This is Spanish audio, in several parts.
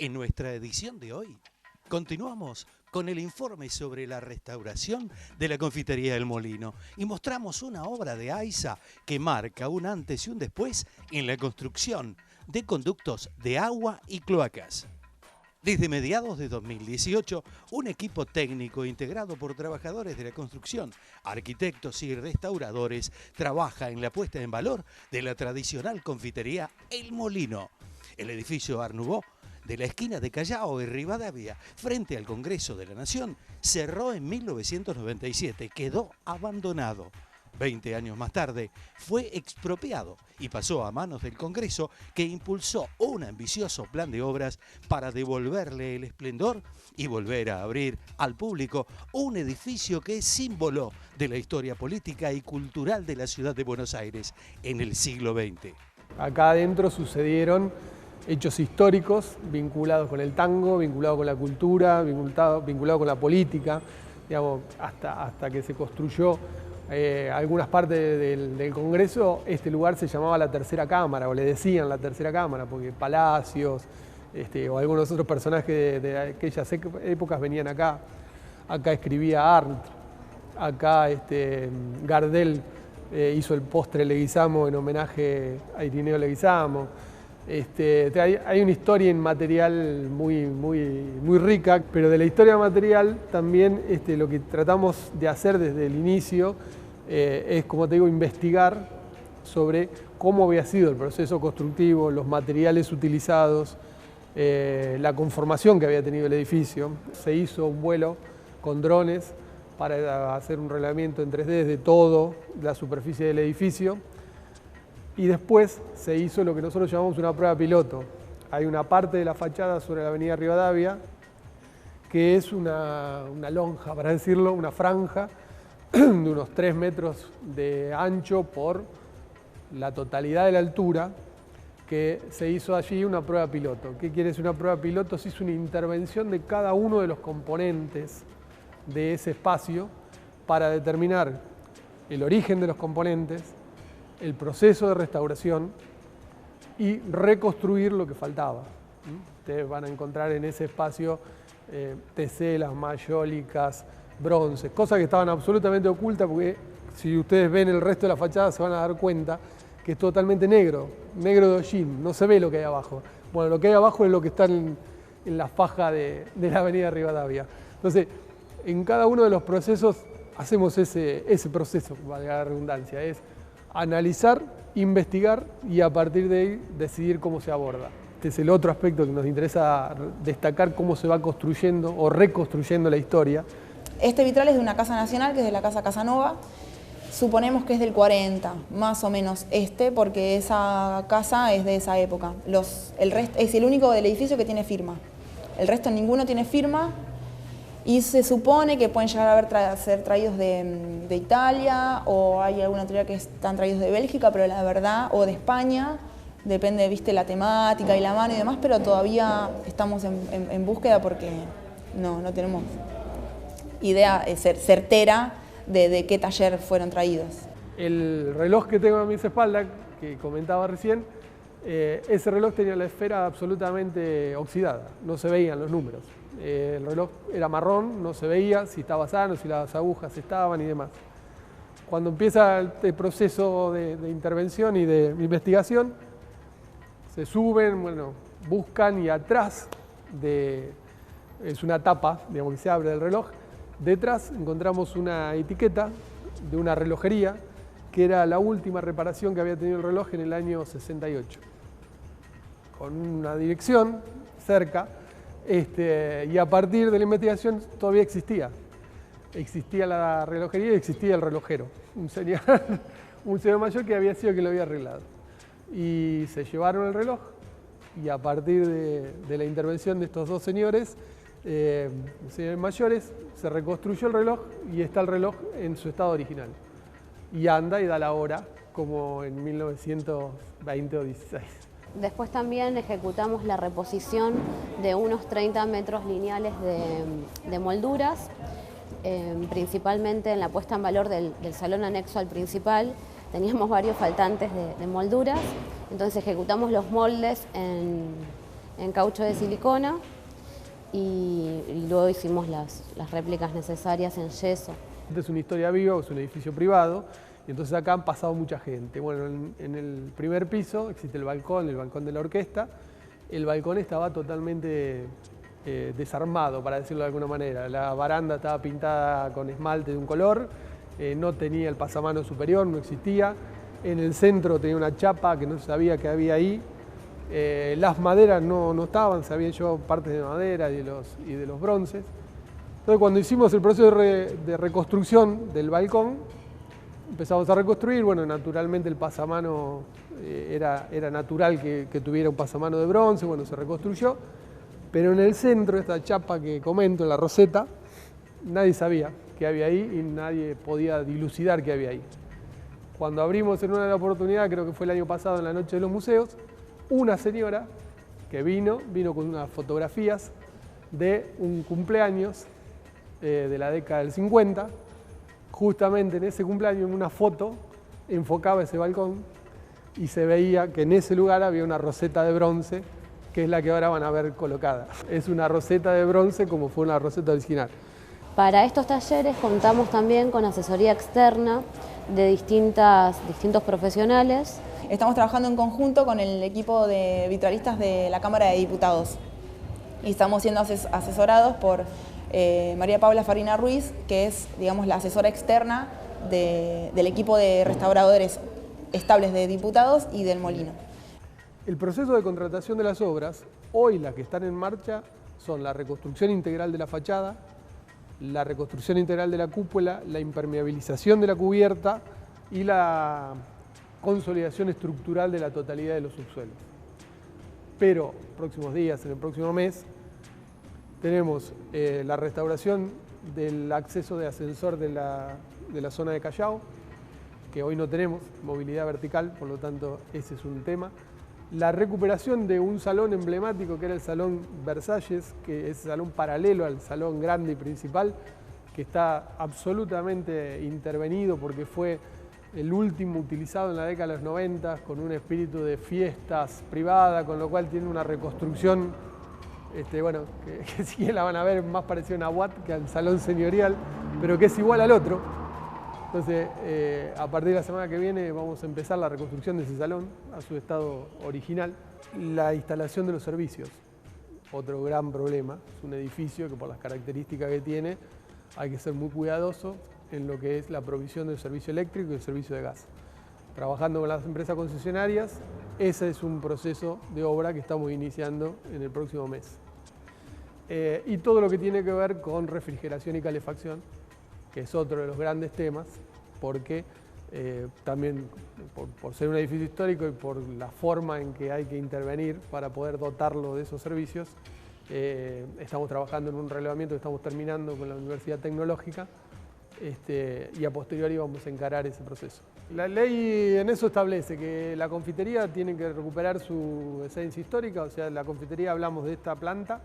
En nuestra edición de hoy, continuamos con el informe sobre la restauración de la confitería El Molino y mostramos una obra de AISA que marca un antes y un después en la construcción de conductos de agua y cloacas. Desde mediados de 2018, un equipo técnico integrado por trabajadores de la construcción, arquitectos y restauradores trabaja en la puesta en valor de la tradicional confitería El Molino. El edificio Art Nouveau de la esquina de Callao y Rivadavia, frente al Congreso de la Nación, cerró en 1997, quedó abandonado. 20 años más tarde, fue expropiado y pasó a manos del Congreso, que impulsó un ambicioso plan de obras para devolverle el esplendor y volver a abrir al público un edificio que es símbolo de la historia política y cultural de la ciudad de Buenos Aires en el siglo XX. Acá adentro sucedieron hechos históricos vinculados con el tango, vinculados con la cultura, vinculados con la política, digamos, hasta que se construyó algunas partes del Congreso. Este lugar se llamaba la Tercera Cámara, o le decían la Tercera Cámara, porque Palacios o algunos otros personajes de aquellas épocas venían acá. Acá escribía Arndt, acá Gardel hizo el postre Leguizamo en homenaje a Irineo Leguizamo. Hay una historia inmaterial muy rica, pero de la historia material también lo que tratamos de hacer desde el inicio es, como te digo, investigar sobre cómo había sido el proceso constructivo, los materiales utilizados, la conformación que había tenido el edificio. Se hizo un vuelo con drones para hacer un relevamiento en 3D de toda la superficie del edificio. Y después se hizo lo que nosotros llamamos una prueba piloto. Hay una parte de la fachada sobre la avenida Rivadavia que es una lonja, para decirlo, una franja de unos 3 metros de ancho por la totalidad de la altura, que se hizo allí una prueba piloto. ¿Qué quiere decir una prueba piloto? Se hizo una intervención de cada uno de los componentes de ese espacio para determinar el origen de los componentes, el proceso de restauración y reconstruir lo que faltaba. Ustedes van a encontrar en ese espacio teselas, mayólicas, bronces, cosas que estaban absolutamente ocultas, porque si ustedes ven el resto de la fachada se van a dar cuenta que es totalmente negro de hollín, no se ve lo que hay abajo. Bueno, lo que hay abajo es lo que está en la faja de la avenida Rivadavia. Entonces, en cada uno de los procesos hacemos ese proceso, valga la redundancia, es analizar, investigar y a partir de ahí decidir cómo se aborda. Este es el otro aspecto que nos interesa destacar, cómo se va construyendo o reconstruyendo la historia. Este vitral es de una casa nacional, que es de la Casa Casanova. Suponemos que es del 40, más o menos porque esa casa es de esa época. El resto es el único del edificio que tiene firma. El resto ninguno tiene firma. Y se supone que pueden llegar a ser traídos de Italia, o hay alguna teoría que están traídos de Bélgica, pero la verdad, o de España, depende, viste, la temática y la mano y demás, pero todavía estamos en búsqueda porque no tenemos idea certera de qué taller fueron traídos. El reloj que tengo a mis espaldas, que comentaba recién, ese reloj tenía la esfera absolutamente oxidada, no se veían los números. El reloj era marrón, no se veía si estaba sano, si las agujas estaban y demás. Cuando empieza el proceso de intervención y de investigación, se suben, buscan y atrás es una tapa, digamos, que se abre del reloj. Detrás encontramos una etiqueta de una relojería que era la última reparación que había tenido el reloj en el año 68. Con una dirección cerca. Y a partir de la investigación todavía existía la relojería y existía el relojero, un señor mayor que había sido quien lo había arreglado. Y se llevaron el reloj y a partir de la intervención de estos dos señores mayores, se reconstruyó el reloj y está el reloj en su estado original. Y anda y da la hora como en 1920 o 16. Después también ejecutamos la reposición de unos 30 metros lineales de molduras, principalmente en la puesta en valor del salón anexo al principal. Teníamos varios faltantes de molduras, entonces ejecutamos los moldes en en caucho de silicona y luego hicimos las réplicas necesarias en yeso. Esta es una historia viva, es un edificio privado, y entonces acá han pasado mucha gente. Bueno, en el primer piso existe el balcón de la orquesta. El balcón estaba totalmente desarmado, para decirlo de alguna manera. La baranda estaba pintada con esmalte de un color, no tenía el pasamano superior, no existía. En el centro tenía una chapa que no se sabía que había ahí. Las maderas no estaban, se habían llevado partes de madera y de los bronces. Entonces, cuando hicimos el proceso de reconstrucción del balcón, empezamos a reconstruir. Bueno, naturalmente el pasamano era natural que tuviera un pasamano de bronce. Bueno, se reconstruyó. Pero en el centro, esta chapa que comento, en la roseta, nadie sabía qué había ahí y nadie podía dilucidar qué había ahí. Cuando abrimos en una de las oportunidades, creo que fue el año pasado en la Noche de los Museos, una señora que vino con unas fotografías de un cumpleaños de la década del 50. Justamente en ese cumpleaños, en una foto, enfocaba ese balcón y se veía que en ese lugar había una roseta de bronce, que es la que ahora van a ver colocada. Es una roseta de bronce como fue una roseta original. Para estos talleres contamos también con asesoría externa de distintos profesionales. Estamos trabajando en conjunto con el equipo de vitralistas de la Cámara de Diputados y estamos siendo asesorados por María Paula Farina Ruiz, que es, digamos, la asesora externa del equipo de restauradores estables de Diputados y del Molino. El proceso de contratación de las obras, hoy las que están en marcha, son la reconstrucción integral de la fachada, la reconstrucción integral de la cúpula, la impermeabilización de la cubierta y la consolidación estructural de la totalidad de los subsuelos. Pero, próximos días, en el próximo mes, tenemos la restauración del acceso de ascensor de la zona de Callao, que hoy no tenemos movilidad vertical, por lo tanto ese es un tema. La recuperación de un salón emblemático que era el Salón Versalles, que es el salón paralelo al salón grande y principal, que está absolutamente intervenido porque fue el último utilizado en la década de los 90 con un espíritu de fiestas privada, con lo cual tiene una reconstrucción, que sí la van a ver más parecida a una UAT que al salón señorial, pero que es igual al otro. Entonces, a partir de la semana que viene vamos a empezar la reconstrucción de ese salón a su estado original. La instalación de los servicios, otro gran problema. Es un edificio que por las características que tiene hay que ser muy cuidadoso en lo que es la provisión del servicio eléctrico y el servicio de gas. Trabajando con las empresas concesionarias, ese es un proceso de obra que estamos iniciando en el próximo mes. Y todo lo que tiene que ver con refrigeración y calefacción, que es otro de los grandes temas, porque también por ser un edificio histórico y por la forma en que hay que intervenir para poder dotarlo de esos servicios, estamos trabajando en un relevamiento que estamos terminando con la Universidad Tecnológica y a posteriori vamos a encarar ese proceso. La ley en eso establece que la confitería tiene que recuperar su esencia histórica, o sea, la confitería hablamos de esta planta,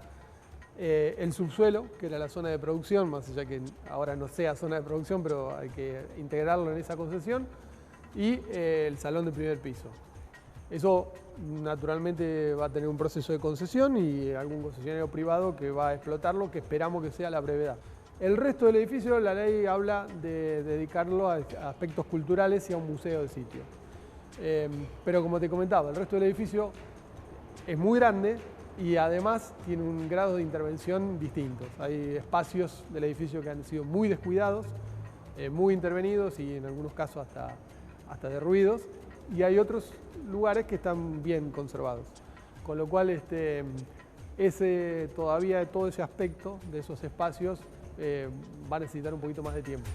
el subsuelo, que era la zona de producción, más allá que ahora no sea zona de producción, pero hay que integrarlo en esa concesión, y el salón de primer piso. Eso naturalmente va a tener un proceso de concesión y algún concesionario privado que va a explotarlo, que esperamos que sea a la brevedad. El resto del edificio, la ley habla de dedicarlo a aspectos culturales y a un museo de sitio. Pero como te comentaba, el resto del edificio es muy grande, y además tiene un grado de intervención distinto. Hay espacios del edificio que han sido muy descuidados, muy intervenidos y en algunos casos hasta derruidos, y hay otros lugares que están bien conservados. Con lo cual todavía todo ese aspecto de esos espacios va a necesitar un poquito más de tiempo.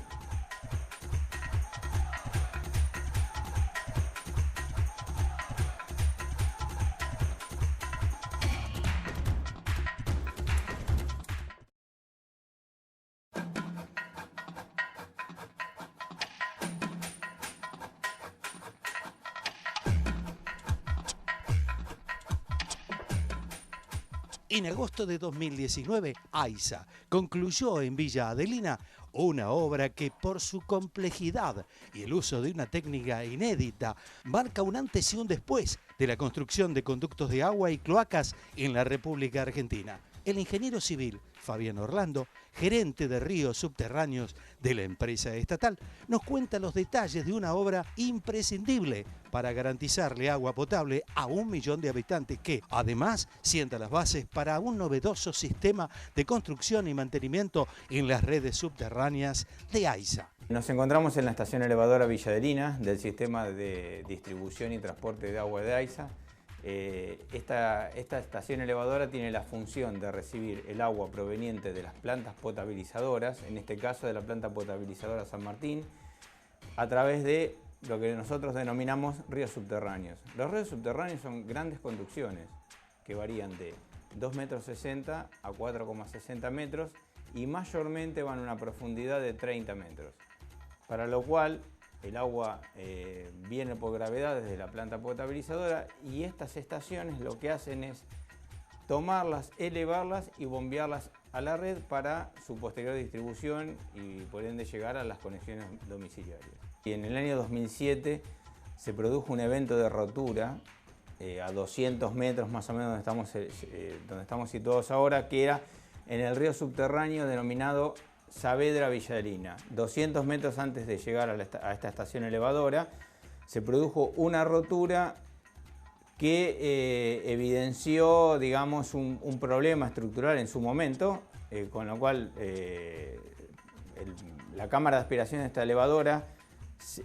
En agosto de 2019, AISA concluyó en Villa Adelina Una obra que por su complejidad y el uso de una técnica inédita marca un antes y un después de la construcción de conductos de agua y cloacas en la República Argentina. El ingeniero civil Fabián Orlando, gerente de ríos subterráneos de la empresa estatal, nos cuenta los detalles de una obra imprescindible para garantizarle agua potable a 1 millón de habitantes que, además, sienta las bases para un novedoso sistema de construcción y mantenimiento en las redes subterráneas de AISA. Nos encontramos en la estación elevadora Villaderina del sistema de distribución y transporte de agua de AISA. Esta estación elevadora tiene la función de recibir el agua proveniente de las plantas potabilizadoras, en este caso de la planta potabilizadora San Martín, a través de lo que nosotros denominamos ríos subterráneos. Los ríos subterráneos son grandes conducciones que varían de 2,60 metros a 4,60 metros y mayormente van a una profundidad de 30 metros, para lo cual el agua viene por gravedad desde la planta potabilizadora y estas estaciones lo que hacen es tomarlas, elevarlas y bombearlas a la red para su posterior distribución y por ende llegar a las conexiones domiciliarias. Y en el año 2007 se produjo un evento de rotura a 200 metros más o menos donde estamos situados ahora, que era en el río subterráneo denominado Saavedra Villaderina. 200 metros antes de llegar a esta estación elevadora se produjo una rotura que evidenció, digamos, un problema estructural en su momento, con lo cual la cámara de aspiración de esta elevadora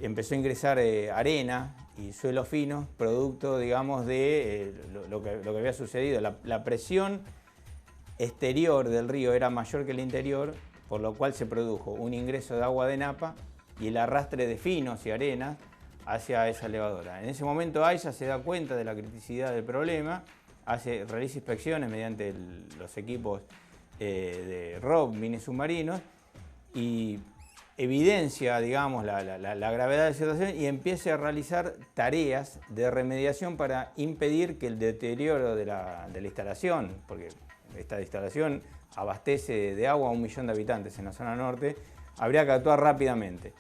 empezó a ingresar arena y suelo fino, producto, digamos, de lo que había sucedido. La presión exterior del río era mayor que el interior, por lo cual se produjo un ingreso de agua de napa y el arrastre de finos y arenas hacia esa elevadora. En ese momento AISA se da cuenta de la criticidad del problema, realiza inspecciones mediante los equipos de ROV, mini submarinos, y evidencia, digamos, la gravedad de la situación y empieza a realizar tareas de remediación para impedir que el deterioro de la instalación, porque esta instalación abastece de agua a 1 millón de habitantes en la zona norte, habría que actuar rápidamente.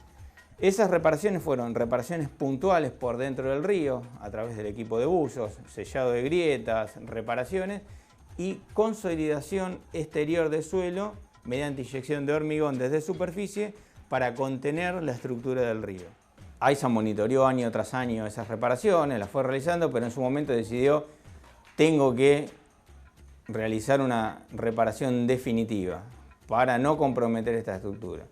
Esas reparaciones fueron reparaciones puntuales por dentro del río, a través del equipo de buzos, sellado de grietas, reparaciones y consolidación exterior de suelo mediante inyección de hormigón desde superficie para contener la estructura del río. AISA monitoreó año tras año esas reparaciones, las fue realizando, pero en su momento decidió, tengo que realizar una reparación definitiva para no comprometer esta estructura.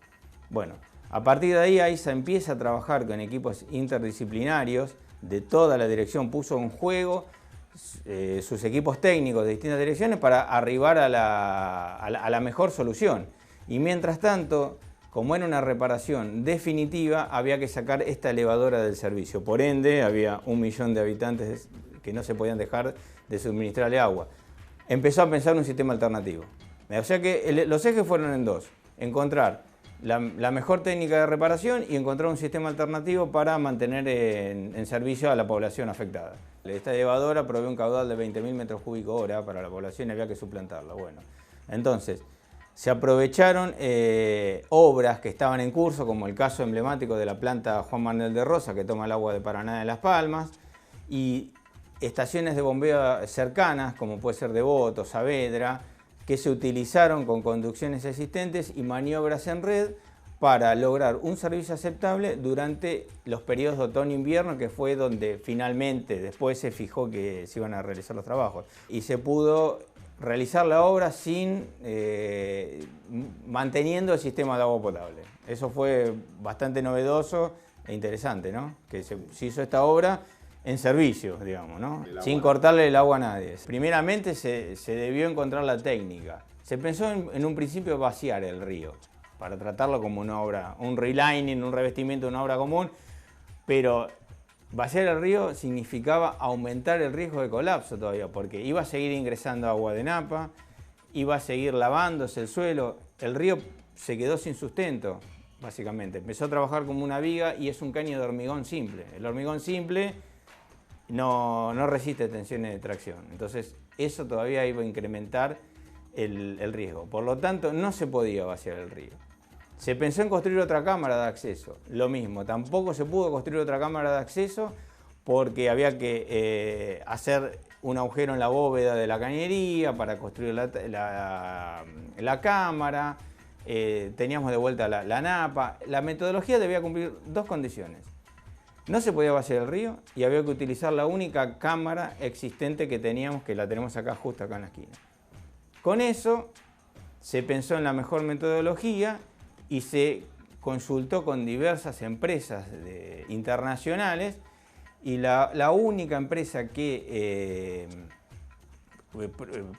Bueno, a partir de ahí AISA empieza a trabajar con equipos interdisciplinarios de toda la dirección, puso en juego sus equipos técnicos de distintas direcciones para arribar a la mejor solución. Y mientras tanto, como era una reparación definitiva, había que sacar esta elevadora del servicio. Por ende, había 1 millón de habitantes que no se podían dejar de suministrarle agua. Empezó a pensar un sistema alternativo. O sea que los ejes fueron en dos: encontrar la mejor técnica de reparación y encontrar un sistema alternativo para mantener en servicio a la población afectada. Esta elevadora provee un caudal de 20.000 metros cúbicos hora para la población y había que suplantarla. Bueno, entonces se aprovecharon obras que estaban en curso, como el caso emblemático de la planta Juan Manuel de Rosa, que toma el agua de Paraná de Las Palmas, y estaciones de bombeo cercanas, como puede ser Devoto, Saavedra, que se utilizaron con conducciones existentes y maniobras en red para lograr un servicio aceptable durante los periodos de otoño-invierno, que fue donde finalmente después se fijó que se iban a realizar los trabajos. Y se pudo realizar la obra manteniendo el sistema de agua potable. Eso fue bastante novedoso e interesante, ¿no? Que se hizo esta obra en servicio, digamos, ¿no? Sin cortarle el agua a nadie. Primeramente se debió encontrar la técnica. Se pensó en un principio vaciar el río para tratarlo como una obra, un relining, un revestimiento de una obra común, pero vaciar el río significaba aumentar el riesgo de colapso todavía, porque iba a seguir ingresando agua de napa, iba a seguir lavándose el suelo, el río se quedó sin sustento, básicamente. Empezó a trabajar como una viga y es un caño de hormigón simple. El hormigón simple no resiste tensiones de tracción, entonces eso todavía iba a incrementar el riesgo. Por lo tanto, no se podía vaciar el río. Se pensó en construir otra cámara de acceso, lo mismo, tampoco se pudo construir otra cámara de acceso porque había que hacer un agujero en la bóveda de la cañería para construir la cámara, teníamos de vuelta la napa. La metodología debía cumplir dos condiciones. No se podía vaciar el río y había que utilizar la única cámara existente que teníamos, que la tenemos acá, justo acá en la esquina. Con eso se pensó en la mejor metodología y se consultó con diversas empresas internacionales, y la única empresa que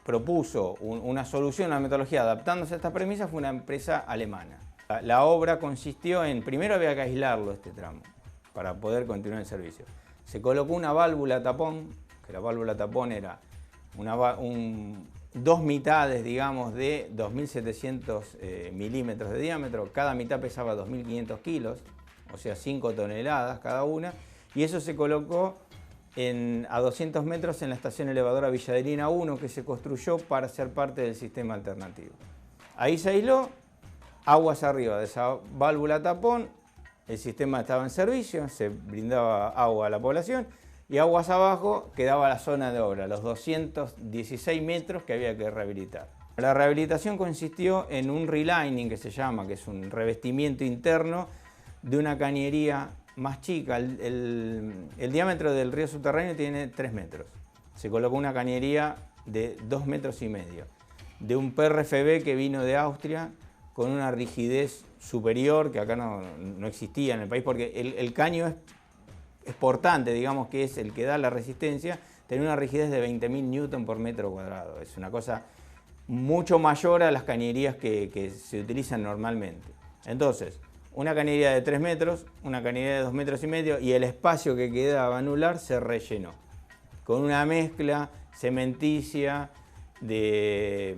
propuso una solución, una metodología adaptándose a estas premisas fue una empresa alemana. La obra consistió en, primero había que aislarlo este tramo para poder continuar el servicio. Se colocó una válvula tapón, que la válvula tapón era dos mitades, digamos, de 2.700 milímetros de diámetro. Cada mitad pesaba 2.500 kilos, o sea, 5 toneladas cada una. Y eso se colocó a 200 metros en la estación elevadora Villaderina 1, que se construyó para ser parte del sistema alternativo. Ahí se aisló, aguas arriba de esa válvula tapón, el sistema estaba en servicio, se brindaba agua a la población, y aguas abajo quedaba la zona de obra, los 216 metros que había que rehabilitar. La rehabilitación consistió en un relining, que se llama, que es un revestimiento interno de una cañería más chica. El diámetro del río subterráneo tiene 3 metros. Se colocó una cañería de 2,5 metros, de un PRFB que vino de Austria, con una rigidez superior que acá no existía en el país, porque el caño es portante, digamos, que es el que da la resistencia, tiene una rigidez de 20.000 newton por metro cuadrado. Es una cosa mucho mayor a las cañerías que se utilizan normalmente. Entonces, una cañería de 3 metros, una cañería de 2,5 metros, y el espacio que quedaba anular se rellenó con una mezcla cementicia de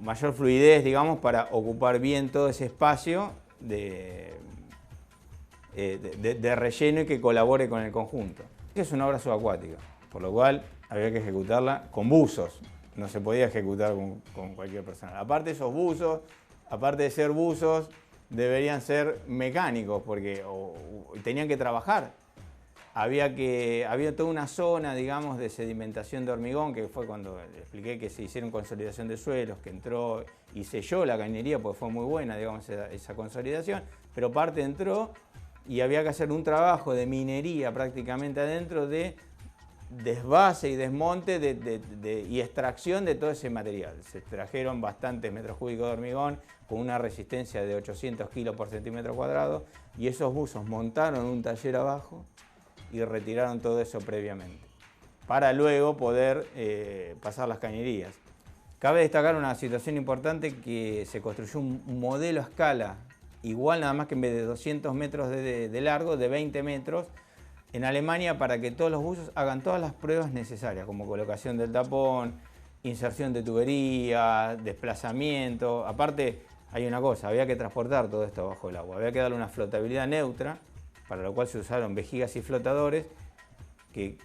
mayor fluidez, digamos, para ocupar bien todo ese espacio de relleno y que colabore con el conjunto. Es una obra subacuática, por lo cual había que ejecutarla con buzos, no se podía ejecutar con cualquier persona. Aparte, esos buzos, aparte de ser buzos, deberían ser mecánicos, porque tenían que trabajar. Había toda una zona, digamos, de sedimentación de hormigón, que fue cuando expliqué que se hicieron consolidación de suelos, que entró y selló la cañería, porque fue muy buena, digamos, esa consolidación, pero parte entró y había que hacer un trabajo de minería prácticamente adentro, de desvase y desmonte y extracción de todo ese material. Se extrajeron bastantes metros cúbicos de hormigón con una resistencia de 800 kilos por centímetro cuadrado, y esos buzos montaron un taller abajo y retiraron todo eso previamente, para luego poder pasar las cañerías. Cabe destacar una situación importante, que se construyó un modelo a escala, igual nada más que en vez de 200 metros de largo, de 20 metros, en Alemania, para que todos los buzos hagan todas las pruebas necesarias, como colocación del tapón, inserción de tubería, desplazamiento. Aparte, hay una cosa, había que transportar todo esto bajo el agua, había que darle una flotabilidad neutra, para lo cual se usaron vejigas y flotadores, que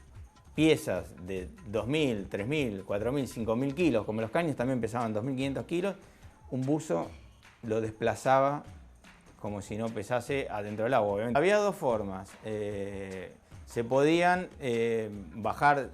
piezas de 2.000, 3.000, 4.000, 5.000 kilos, como los caños también pesaban 2.500 kilos, un buzo lo desplazaba como si no pesase adentro del agua, obviamente. Había dos formas. Se podían bajar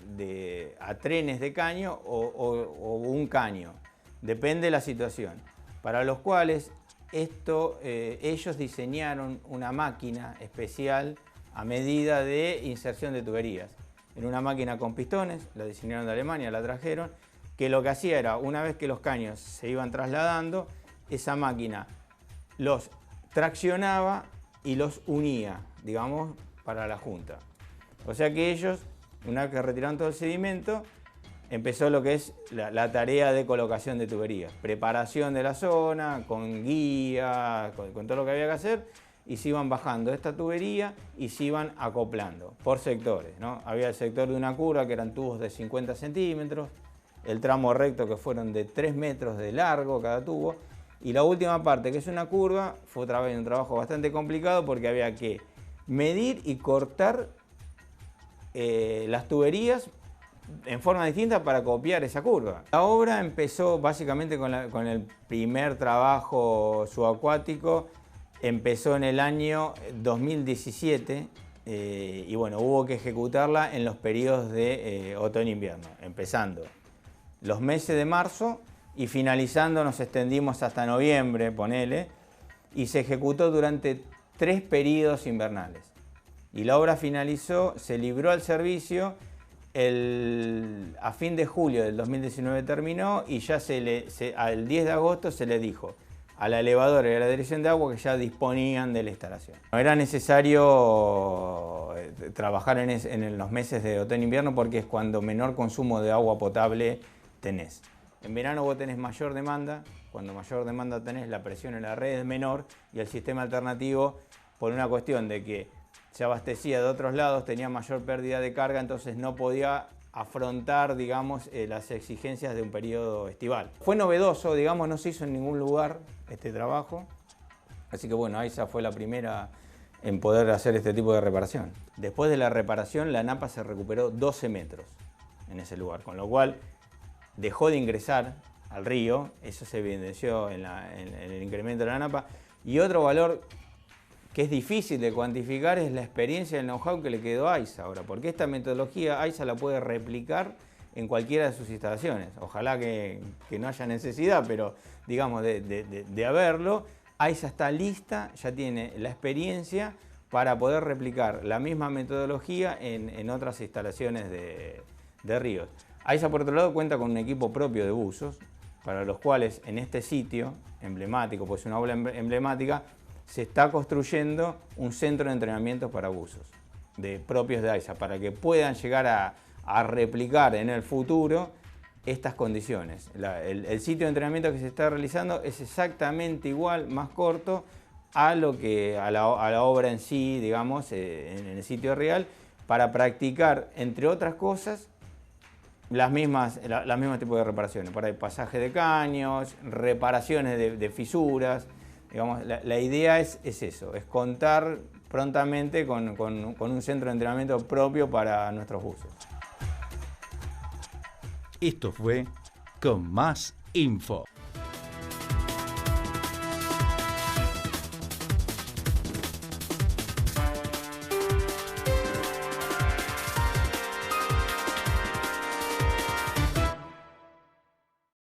a trenes de caño o un caño, depende de la situación, para los cuales ellos diseñaron una máquina especial a medida de inserción de tuberías. Era una máquina con pistones, la diseñaron de Alemania, la trajeron, que lo que hacía era, una vez que los caños se iban trasladando, esa máquina los traccionaba y los unía, digamos, para la junta. O sea que ellos, una vez que retiraron todo el sedimento, empezó lo que es la tarea de colocación de tuberías, preparación de la zona, con guía, con todo lo que había que hacer, y se iban bajando esta tubería y se iban acoplando por sectores, ¿no? Había el sector de una curva, que eran tubos de 50 centímetros, el tramo recto, que fueron de 3 metros de largo cada tubo, y la última parte, que es una curva, fue otra vez un trabajo bastante complicado, porque había que medir y cortar las tuberías en forma distinta para copiar esa curva. La obra empezó básicamente con el primer trabajo subacuático, empezó en el año 2017 y bueno, hubo que ejecutarla en los periodos de otoño-invierno, empezando los meses de marzo y finalizando nos extendimos hasta noviembre, ponele, y se ejecutó durante 3 periodos invernales. Y la obra finalizó, se libró al servicio, a fin de julio del 2019 terminó y ya al 10 de agosto se le dijo a la elevadora y a la dirección de agua que ya disponían de la instalación. No era necesario trabajar en los meses de otoño-invierno porque es cuando menor consumo de agua potable tenés. En verano vos tenés mayor demanda, cuando mayor demanda tenés la presión en la red es menor y el sistema alternativo, por una cuestión de que se abastecía de otros lados, tenía mayor pérdida de carga, entonces no podía afrontar, digamos, las exigencias de un periodo estival. Fue novedoso, digamos, no se hizo en ningún lugar este trabajo, así que bueno, AISA fue la primera en poder hacer este tipo de reparación. Después de la reparación, la napa se recuperó 12 metros en ese lugar, con lo cual dejó de ingresar al río, eso se evidenció en el incremento de la napa, y otro valor que es difícil de cuantificar es la experiencia y el know-how que le quedó a AISA ahora, porque esta metodología AISA la puede replicar en cualquiera de sus instalaciones. Ojalá que no haya necesidad, pero digamos de haberlo, AISA está lista, ya tiene la experiencia para poder replicar la misma metodología en otras instalaciones de ríos. AISA, por otro lado, cuenta con un equipo propio de buzos, para los cuales en este sitio emblemático, pues una obra emblemática, se está construyendo un centro de entrenamiento para buzos propios de AISA, para que puedan llegar a replicar en el futuro estas condiciones. El sitio de entrenamiento que se está realizando es exactamente igual, más corto, a la obra en sí, digamos, en el sitio real, para practicar, entre otras cosas, las mismas tipos de reparaciones. Por ahí pasaje de caños, reparaciones de fisuras. Digamos, la idea es eso, es contar prontamente con un centro de entrenamiento propio para nuestros buzos. Esto fue Con Más Info.